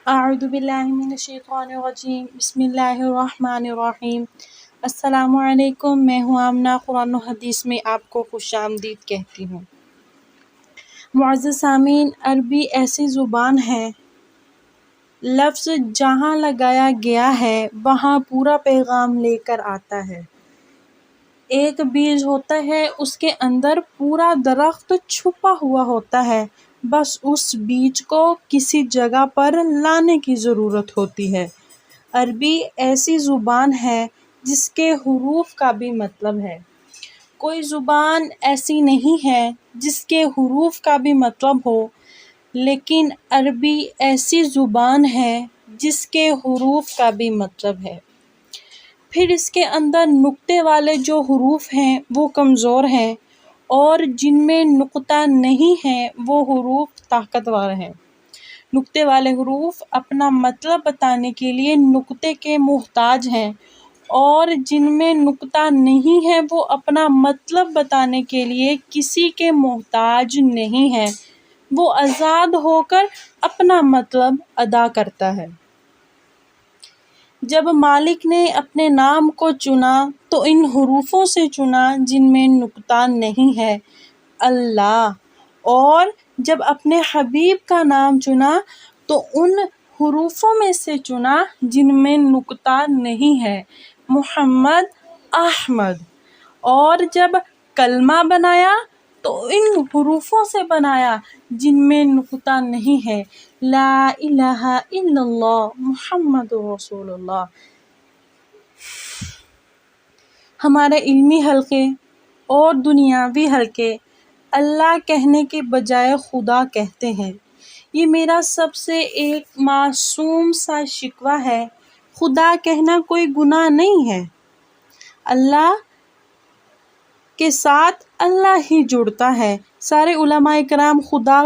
اعوذ باللہ من الشیطان الرجیم بسم اللہ الرحمن الرحیم۔ السلام علیکم، میں ہوں آمنہ، قرآن و حدیث میں آپ کو خوش آمدید کہتی ہوں۔ معزز سامعین، عربی ایسی زبان ہے، لفظ جہاں لگایا گیا ہے وہاں پورا پیغام لے کر آتا ہے۔ ایک بیج ہوتا ہے، اس کے اندر پورا درخت چھپا ہوا ہوتا ہے، بس اس بیج کو کسی جگہ پر لانے کی ضرورت ہوتی ہے۔ عربی ایسی زبان ہے جس کے حروف کا بھی مطلب ہے۔ کوئی زبان ایسی نہیں ہے جس کے حروف کا بھی مطلب ہو، لیکن عربی ایسی زبان ہے جس کے حروف کا بھی مطلب ہے۔ پھر اس کے اندر نقطے والے جو حروف ہیں وہ کمزور ہیں، اور جن میں نقطہ نہیں ہے وہ حروف طاقتور ہیں۔ نقطے والے حروف اپنا مطلب بتانے کے لیے نقطے کے محتاج ہیں، اور جن میں نقطہ نہیں ہے وہ اپنا مطلب بتانے کے لیے کسی کے محتاج نہیں ہے، وہ آزاد ہو کر اپنا مطلب ادا کرتا ہے۔ جب مالک نے اپنے نام کو چنا تو ان حروفوں سے چنا جن میں نقطہ نہیں ہے، اللہ، اور جب اپنے حبیب کا نام چنا تو ان حروفوں میں سے چنا جن میں نقطہ نہیں ہے، محمد، احمد، اور جب کلمہ بنایا تو ان حروفوں سے بنایا جن میں نقطہ نہیں ہے، لا الہ الا اللہ محمد رسول اللہ۔ ہمارے علمی حلقے اور دنیاوی حلقے اللہ کہنے کے بجائے خدا کہتے ہیں۔ یہ میرا سب سے ایک معصوم سا شکوہ ہے۔ خدا کہنا کوئی گناہ نہیں ہے۔ اللہ کے ساتھ اللہ ہی جڑتا ہے۔ سارے علماء کرام خدا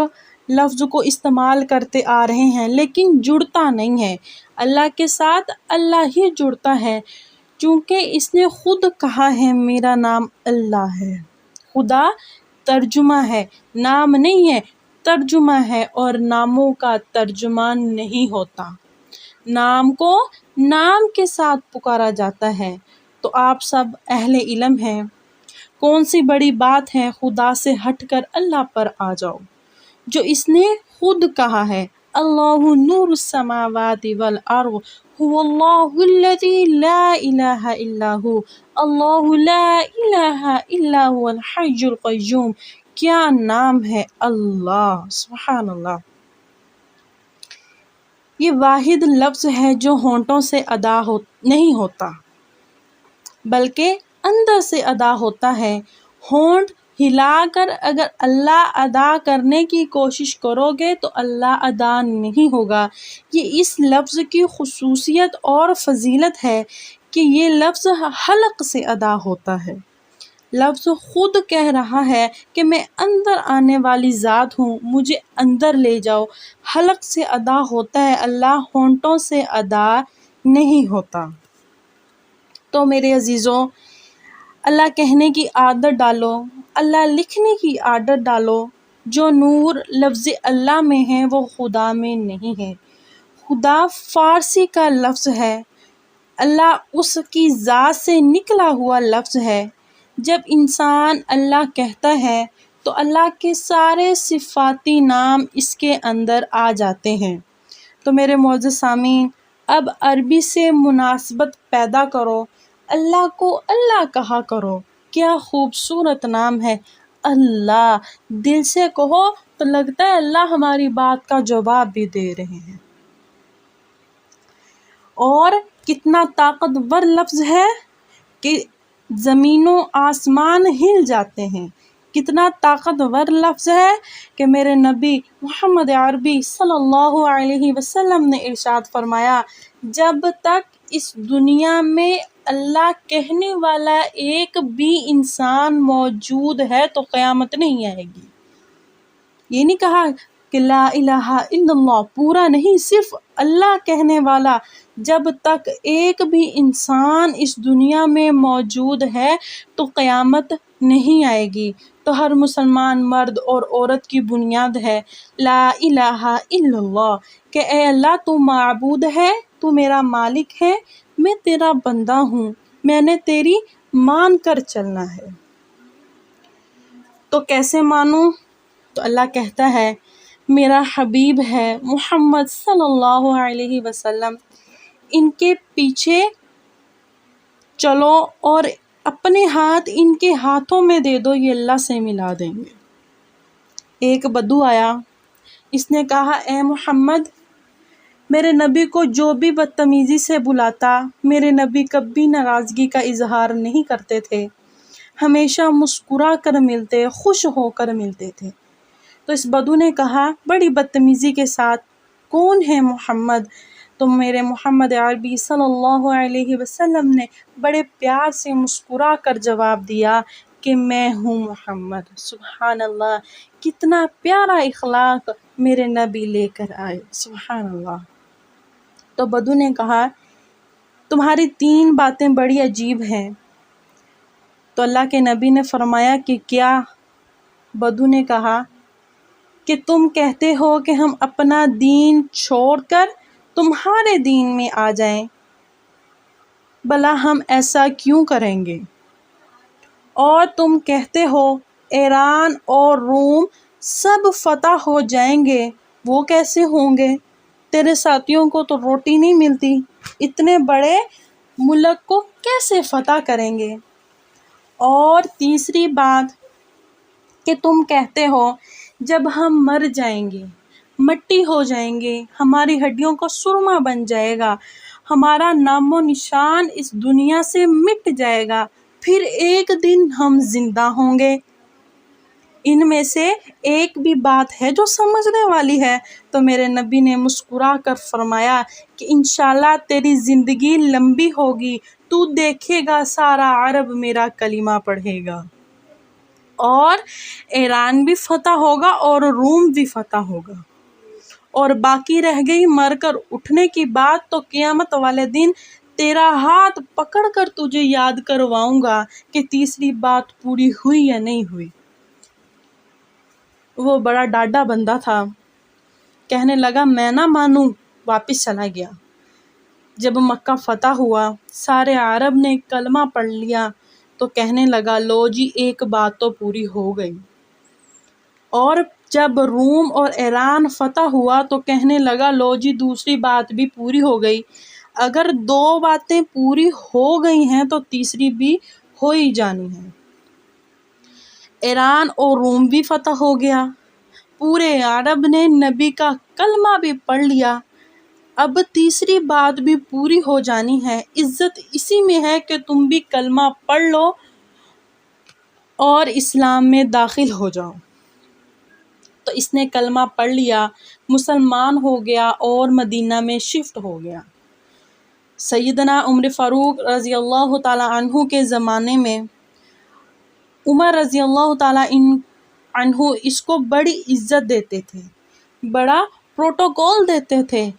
لفظ کو استعمال کرتے آ رہے ہیں، لیکن جڑتا نہیں ہے۔ اللہ کے ساتھ اللہ ہی جڑتا ہے، چونکہ اس نے خود کہا ہے میرا نام اللہ ہے۔ خدا ترجمہ ہے، نام نہیں ہے، ترجمہ ہے، اور ناموں کا ترجمان نہیں ہوتا۔ نام کو نام کے ساتھ پکارا جاتا ہے۔ تو آپ سب اہل علم ہیں، کون سی بڑی بات ہے خدا سے ہٹ کر اللہ پر آ جاؤ، جو اس نے خود کہا ہے، اللہ نور السماوات والارض هو اللہ الذی لا الہ الا هو اللہ لا الہ الا هو الحی القیوم۔ کیا نام ہے اللہ، سبحان اللہ۔ یہ واحد لفظ ہے جو ہونٹوں سے ادا نہیں ہوتا، بلکہ اندر سے ادا ہوتا ہے۔ ہونٹ ہلا کر اگر اللہ ادا کرنے کی کوشش کرو گے تو اللہ ادا نہیں ہوگا۔ یہ اس لفظ کی خصوصیت اور فضیلت ہے کہ یہ لفظ حلق سے ادا ہوتا ہے۔ لفظ خود کہہ رہا ہے کہ میں اندر آنے والی ذات ہوں، مجھے اندر لے جاؤ۔ حلق سے ادا ہوتا ہے، اللہ ہونٹوں سے ادا نہیں ہوتا۔ تو میرے عزیزوں، اللہ کہنے کی عادت ڈالو، اللہ لکھنے کی عادت ڈالو۔ جو نور لفظ اللہ میں ہے وہ خدا میں نہیں ہے۔ خدا فارسی کا لفظ ہے، اللہ اس کی ذات سے نکلا ہوا لفظ ہے۔ جب انسان اللہ کہتا ہے تو اللہ کے سارے صفاتی نام اس کے اندر آ جاتے ہیں۔ تو میرے معزز سامعین، اب عربی سے مناسبت پیدا کرو، اللہ کو اللہ کہا کرو۔ کیا خوبصورت نام ہے اللہ، دل سے کہو تو لگتا ہے اللہ ہماری بات کا جواب بھی دے رہے ہیں۔ اور کتنا طاقتور لفظ ہے کہ زمین و آسمان ہل جاتے ہیں۔ کتنا طاقتور لفظ ہے کہ میرے نبی محمد عربی صلی اللہ علیہ وسلم نے ارشاد فرمایا، جب تک اس دنیا میں اللہ کہنے والا ایک بھی انسان موجود ہے تو قیامت نہیں آئے گی۔ یہ نہیں کہا کہ لا الہ الا اللہ، پورا نہیں، صرف اللہ کہنے والا۔ جب تک ایک بھی انسان اس دنیا میں موجود ہے تو قیامت نہیں آئے گی۔ تو ہر مسلمان مرد اور عورت کی بنیاد ہے لا الہ الا اللہ، کہ اے اللہ تو معبود ہے، تو میرا مالک ہے، میں تیرا بندہ ہوں، میں نے تیری مان کر چلنا ہے۔ تو کیسے مانوں؟ تو اللہ کہتا ہے میرا حبیب ہے محمد صلی اللہ علیہ وسلم، ان کے پیچھے چلو اور اپنے ہاتھ ان کے ہاتھوں میں دے دو، یہ اللہ سے ملا دیں گے۔ ایک بدو آیا، اس نے کہا اے محمد، میرے نبی کو جو بھی بدتمیزی سے بلاتا، میرے نبی کبھی ناراضگی کا اظہار نہیں کرتے تھے، ہمیشہ مسکرا کر ملتے، خوش ہو کر ملتے تھے۔ تو اس بدو نے کہا بڑی بدتمیزی کے ساتھ، کون ہے محمد؟ تو میرے محمد عربی صلی اللہ علیہ وسلم نے بڑے پیار سے مسکرا کر جواب دیا کہ میں ہوں محمد۔ سبحان اللہ، کتنا پیارا اخلاق میرے نبی لے کر آئے، سبحان اللہ۔ تو بدو نے کہا تمہاری 3 باتیں بڑی عجیب ہیں۔ تو اللہ کے نبی نے فرمایا کہ کیا؟ بدو نے کہا کہ تم کہتے ہو کہ ہم اپنا دین چھوڑ کر تمہارے دین میں آ جائیں، بھلا ہم ایسا کیوں کریں گے؟ اور تم کہتے ہو ایران اور روم سب فتح ہو جائیں گے، وہ کیسے ہوں گے؟ تیرے ساتھیوں کو تو روٹی نہیں ملتی، اتنے بڑے ملک کو کیسے فتح کریں گے؟ اور تیسری بات کہ تم کہتے ہو جب ہم مر جائیں گے، مٹی ہو جائیں گے، ہماری ہڈیوں کا سرما بن جائے گا، ہمارا نام و نشان اس دنیا سے مٹ جائے گا، پھر ایک دن ہم زندہ ہوں گے۔ ان میں سے ایک بھی بات ہے جو سمجھنے والی ہے؟ تو میرے نبی نے مسکرا کر فرمایا کہ انشاءاللہ تیری زندگی لمبی ہوگی، تو دیکھے گا سارا عرب میرا کلمہ پڑھے گا، اور ایران بھی فتح ہوگا اور روم بھی فتح ہوگا، اور باقی رہ گئی مر کر اٹھنے کی بات، تو قیامت والے دن تیرا ہاتھ پکڑ کر تجھے یاد کرواؤں گا کہ تیسری بات پوری ہوئی یا نہیں ہوئی۔ وہ بڑا ڈاڈا بندہ تھا، کہنے لگا میں نہ مانوں، واپس چلا گیا۔ جب مکہ فتح ہوا، سارے عرب نے کلمہ پڑھ لیا، تو کہنے لگا لو جی ایک بات تو پوری ہو گئی۔ اور جب روم اور ایران فتح ہوا تو کہنے لگا لو جی دوسری بات بھی پوری ہو گئی۔ اگر 2 باتیں پوری ہو گئی ہیں تو تیسری بھی ہو ہی جانی ہے۔ ایران اور روم بھی فتح ہو گیا، پورے عرب نے نبی کا کلمہ بھی پڑھ لیا، اب تیسری بات بھی پوری ہو جانی ہے۔ عزت اسی میں ہے کہ تم بھی کلمہ پڑھ لو اور اسلام میں داخل ہو جاؤ۔ تو اس نے کلمہ پڑھ لیا، مسلمان ہو گیا اور مدینہ میں شفٹ ہو گیا۔ سیدنا عمر فاروق رضی اللہ تعالیٰ عنہ کے زمانے میں عمر رضی اللہ تعالیٰ عنہ اس کو بڑی عزت دیتے تھے، بڑا پروٹوکول دیتے تھے،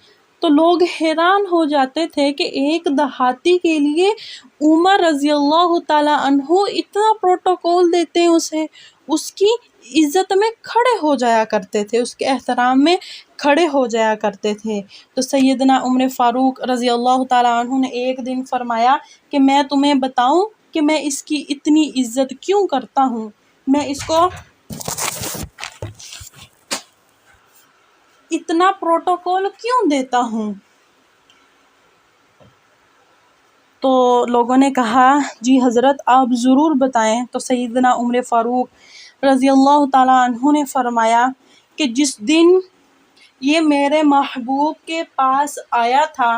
تو لوگ حیران ہو جاتے تھے کہ ایک دیہاتی کے لیے عمر رضی اللہ تعالیٰ عنہ اتنا پروٹوکول دیتے ہیں اسے، اس کی عزت میں کھڑے ہو جایا کرتے تھے، اس کے احترام میں کھڑے ہو جایا کرتے تھے۔ تو سیدنا عمر فاروق رضی اللہ تعالیٰ عنہ نے ایک دن فرمایا کہ میں تمہیں بتاؤں کہ میں اس کی اتنی عزت کیوں کرتا ہوں، میں اس کو اتنا پروٹوکول کیوں دیتا ہوں؟ تو لوگوں نے کہا جی حضرت آپ ضرور بتائیں۔ تو سیدنا عمر فاروق رضی اللہ تعالیٰ عنہ نے فرمایا کہ جس دن یہ میرے محبوب کے پاس آیا تھا،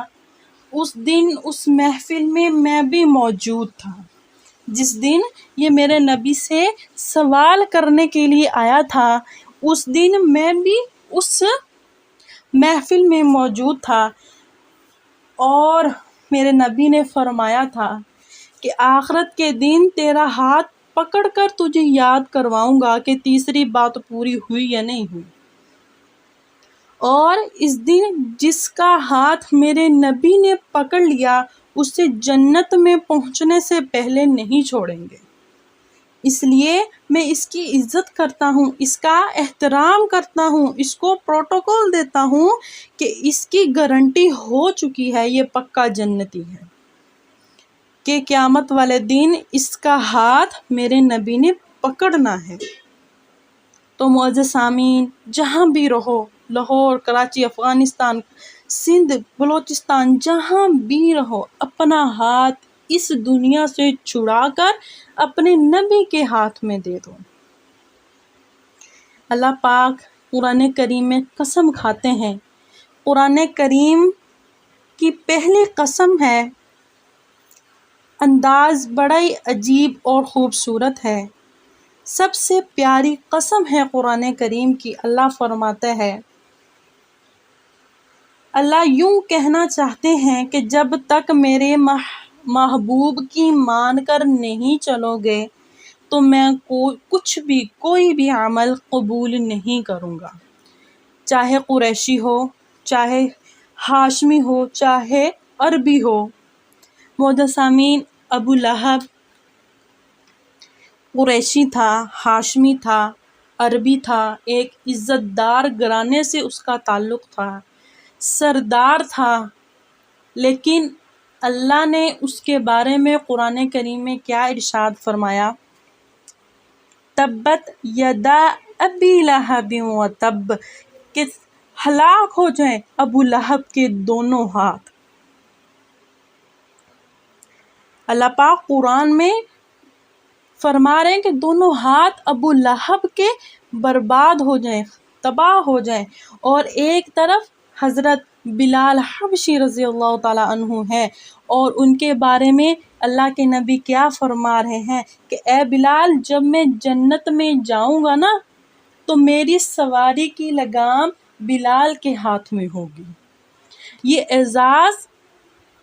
اس دن اس محفل میں میں بھی موجود تھا۔ جس دن یہ میرے نبی سے سوال کرنے کے لیے آیا تھا، اس دن میں بھی اس محفل میں موجود تھا، اور میرے نبی نے فرمایا تھا کہ آخرت کے دن تیرا ہاتھ پکڑ کر تجھے یاد کرواؤں گا کہ تیسری بات پوری ہوئی یا نہیں ہوئی، اور اس دن جس کا ہاتھ میرے نبی نے پکڑ لیا اسے جنت میں پہنچنے سے پہلے نہیں چھوڑیں گے۔ اس لیے میں اس کی عزت کرتا ہوں، اس کا احترام کرتا ہوں، اس کو پروٹوکول دیتا ہوں کہ اس کی گارنٹی ہو چکی ہے، یہ پکا جنتی ہے کہ قیامت والے دن اس کا ہاتھ میرے نبی نے پکڑنا ہے۔ تو معزز سامعین، جہاں بھی رہو، لاہور، کراچی، افغانستان، سندھ، بلوچستان، جہاں بھی رہو، اپنا ہاتھ اس دنیا سے چھڑا کر اپنے نبی کے ہاتھ میں دے دو۔ اللہ پاک قرآن کریم میں قسم کھاتے ہیں، قرآن کریم کی پہلی قسم ہے، انداز بڑا ہی عجیب اور خوبصورت ہے، سب سے پیاری قسم ہے قرآن کریم کی۔ اللہ فرماتے ہیں، اللہ یوں کہنا چاہتے ہیں کہ جب تک میرے محبوب کی مان کر نہیں چلو گے تو میں کوئی بھی عمل قبول نہیں کروں گا، چاہے قریشی ہو، چاہے ہاشمی ہو، چاہے عربی ہو۔ معزز سامعین، ابو لہب قریشی تھا، ہاشمی تھا، عربی تھا، ایک عزت دار گھرانے سے اس کا تعلق تھا، سردار تھا، لیکن اللہ نے اس کے بارے میں قرآن کریم میں کیا ارشاد فرمایا؟ تبت یدا ابی لہب وتب، کہ ہلاک ہو جائیں ابو لہب کے دونوں ہاتھ۔ اللہ پاک قرآن میں فرما رہے ہیں کہ دونوں ہاتھ ابو لہب کے برباد ہو جائیں، تباہ ہو جائیں، اور ایک طرف حضرت بلال حبشی رضی اللہ تعالیٰ عنہ ہے، اور ان کے بارے میں اللہ کے نبی کیا فرما رہے ہیں کہ اے بلال، جب میں جنت میں جاؤں گا نا تو میری سواری کی لگام بلال کے ہاتھ میں ہوگی۔ یہ اعزاز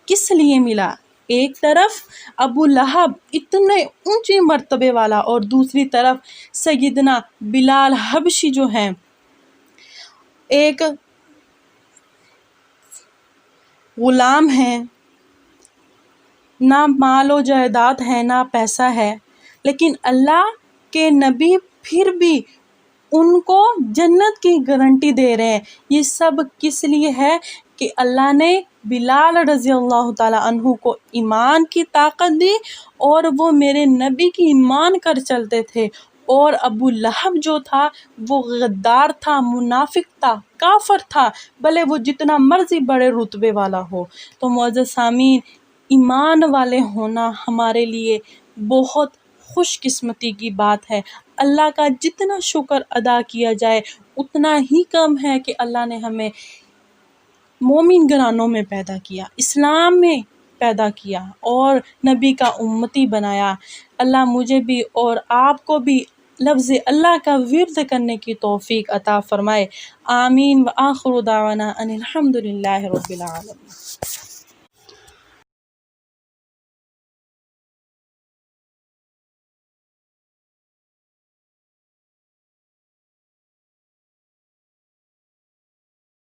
کس لیے ملا؟ ایک طرف ابو لہب اتنے اونچی مرتبے والا، اور دوسری طرف سیدنا بلال حبشی جو ہیں، ایک غلام ہیں، نہ مال و جائیداد ہے، نہ پیسہ ہے، لیکن اللہ کے نبی پھر بھی ان کو جنت کی گارنٹی دے رہے ہیں۔ یہ سب کس لیے ہے کہ اللہ نے بلال رضی اللہ تعالیٰ عنہ کو ایمان کی طاقت دی، اور وہ میرے نبی کی مان کر چلتے تھے، اور ابو لہب جو تھا وہ غدار تھا، منافق تھا، کافر تھا، بھلے وہ جتنا مرضی بڑے رتبے والا ہو۔ تو معزز سامعین، ایمان والے ہونا ہمارے لیے بہت خوش قسمتی کی بات ہے۔ اللہ کا جتنا شکر ادا کیا جائے اتنا ہی کم ہے کہ اللہ نے ہمیں مومن گھرانوں میں پیدا کیا، اسلام میں پیدا کیا، اور نبی کا امتی بنایا۔ اللہ مجھے بھی اور آپ کو بھی لفظ اللہ کا ورد کرنے کی توفیق عطا فرمائے۔ آمین، وآخر دعوانا ان الحمد للہ رب العالمین۔